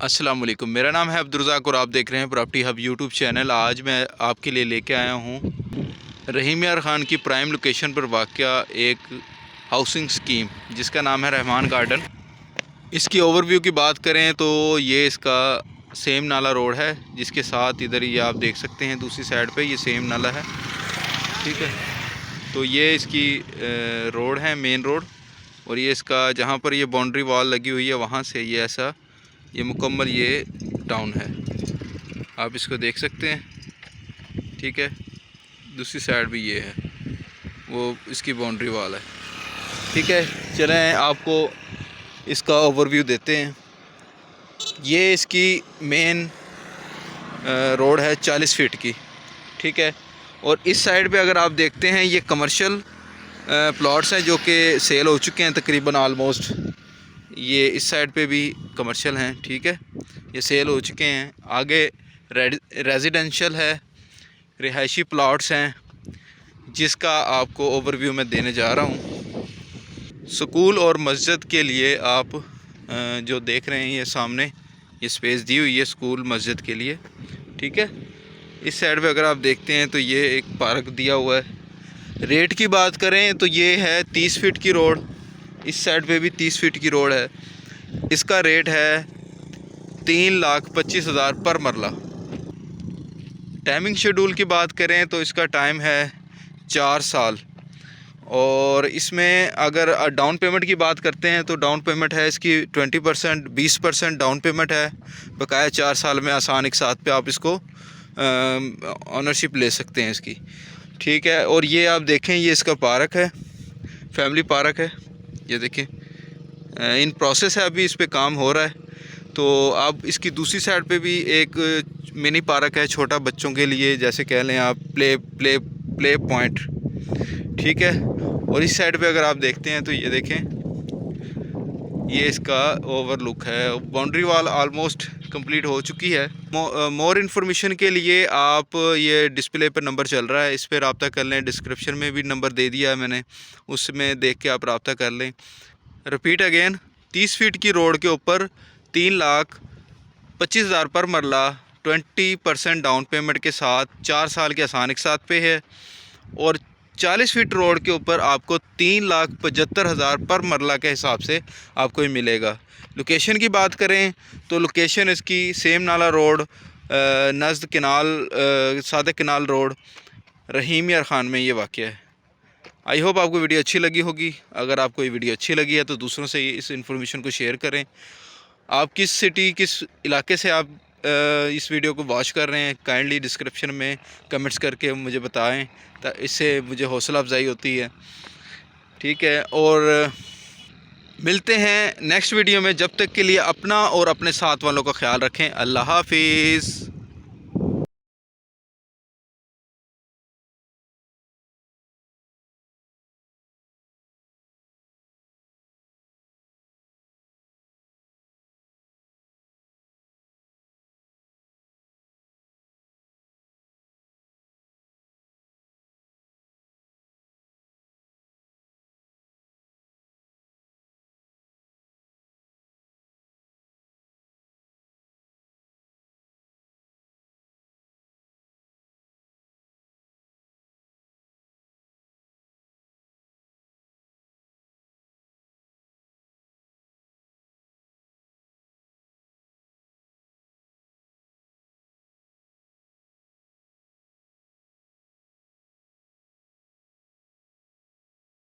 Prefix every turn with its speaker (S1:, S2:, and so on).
S1: अस्सलाम वालेकुम। मेरा नाम है अब्दुर्रज़ाक और आप देख रहे हैं प्रॉपर्टी हब यूट्यूब चैनल। आज मैं आपके लिए लेके आया हूँ रहीम यार ख़ान की प्राइम लोकेशन पर वाक़या एक हाउसिंग स्कीम जिसका नाम है रहमान गार्डन। इसकी ओवरव्यू की बात करें तो ये इसका सेम नाला रोड है, जिसके साथ इधर ये आप देख सकते हैं दूसरी साइड पे ये सेम नाला है। ठीक है, तो ये इसकी रोड है, मेन रोड। और ये इसका जहाँ पर ये बाउंड्री वॉल लगी हुई है वहाँ से ये ऐसा ये मुकम्मल ये टाउन है, आप इसको देख सकते हैं। ठीक है, दूसरी साइड भी ये है, वो इसकी बाउंड्री वॉल है। ठीक है, चलें आपको इसका ओवरव्यू देते हैं। ये इसकी मेन रोड है 40 फीट की। ठीक है, और इस साइड पे अगर आप देखते हैं ये कमर्शियल प्लॉट्स हैं जो कि सेल हो चुके हैं तकरीबन ऑलमोस्ट। ये इस साइड पे भी कमर्शियल हैं। ठीक है, ये सेल हो चुके हैं। आगे रेजिडेंशियल है, रिहायशी प्लॉट्स हैं, जिसका आपको ओवरव्यू मैं देने जा रहा हूँ। स्कूल और मस्जिद के लिए आप जो देख रहे हैं ये सामने ये स्पेस दी हुई है स्कूल मस्जिद के लिए। ठीक है, इस साइड पे अगर आप देखते हैं तो ये एक पार्क दिया हुआ है। रेट की बात करें तो ये है 30 फीट की रोड, इस साइड पे भी 30 फीट की रोड है। इसका रेट है 3,25,000 पर मरला। टाइमिंग शेड्यूल की बात करें तो इसका टाइम है 4 साल। और इसमें अगर डाउन पेमेंट की बात करते हैं तो डाउन पेमेंट है इसकी 20%, 20% डाउन पेमेंट है। बकाया 4 साल में आसान एक साथ पे आप इसको ऑनरशिप ले सकते हैं इसकी। ठीक है, और ये आप देखें ये इसका पार्क है, फैमिली पार्क है। ये देखें इन प्रोसेस है, अभी इस पे काम हो रहा है। तो आप इसकी दूसरी साइड पे भी एक मिनी पार्क है छोटा बच्चों के लिए, जैसे कह लें आप प्ले पॉइंट। ठीक है, और इस साइड पे अगर आप देखते हैं तो ये देखें ये इसका ओवरलुक है। बाउंड्री वॉल ऑलमोस्ट कंप्लीट हो चुकी है। मोर इन्फॉर्मेशन के लिए आप ये डिस्प्ले पर नंबर चल रहा है, इस पर रब्ता कर लें। डिस्क्रिप्शन में भी नंबर दे दिया है मैंने, उसमें देख के आप रब्ता कर लें। रिपीट अगेन, 30 फीट की रोड के ऊपर 3,25,000 पर मरला, 20% डाउन पेमेंट के साथ 4 साल के आसान एक साथ पे है। और 40 फीट रोड के ऊपर आपको 3,75,000 पर मरला के हिसाब से आपको ये मिलेगा। लोकेशन की बात करें तो लोकेशन इसकी सेम नाला road नज़द canal Sadiq canal road रहीम यार ख़ान में ये वाक़या है। आई होप आपको वीडियो अच्छी लगी होगी। अगर आपको ये वीडियो अच्छी लगी है तो दूसरों से इस इन्फॉर्मेशन को शेयर करें। आप किस सिटी किस इलाके से आप इस वीडियो को वॉच कर रहे हैं, काइंडली डिस्क्रिप्शन में कमेंट्स करके मुझे बताएं, इससे मुझे हौसला अफजाई होती है। ठीक है, और मिलते हैं नेक्स्ट वीडियो में। जब तक के लिए अपना और अपने साथ वालों का ख्याल रखें। अल्लाह हाफिज़।